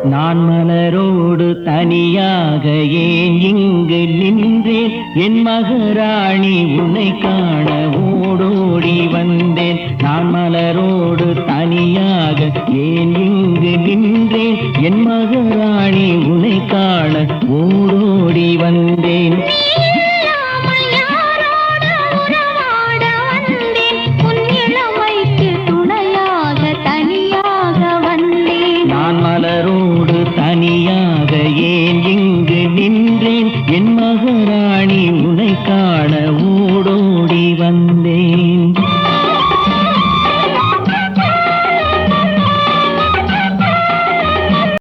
நான் மலரோடு தனியாக ஏன் இங்கு நின்றேன் என் மகராணி உன்னை காண ஓடோடி வந்தேன் நான் மலரோடு தனியாக ஏன் இங்கு நின்றேன் என் மகராணி உன்னை காண ஓடோடி வந்தேன் நான் மலரோடு தனியாக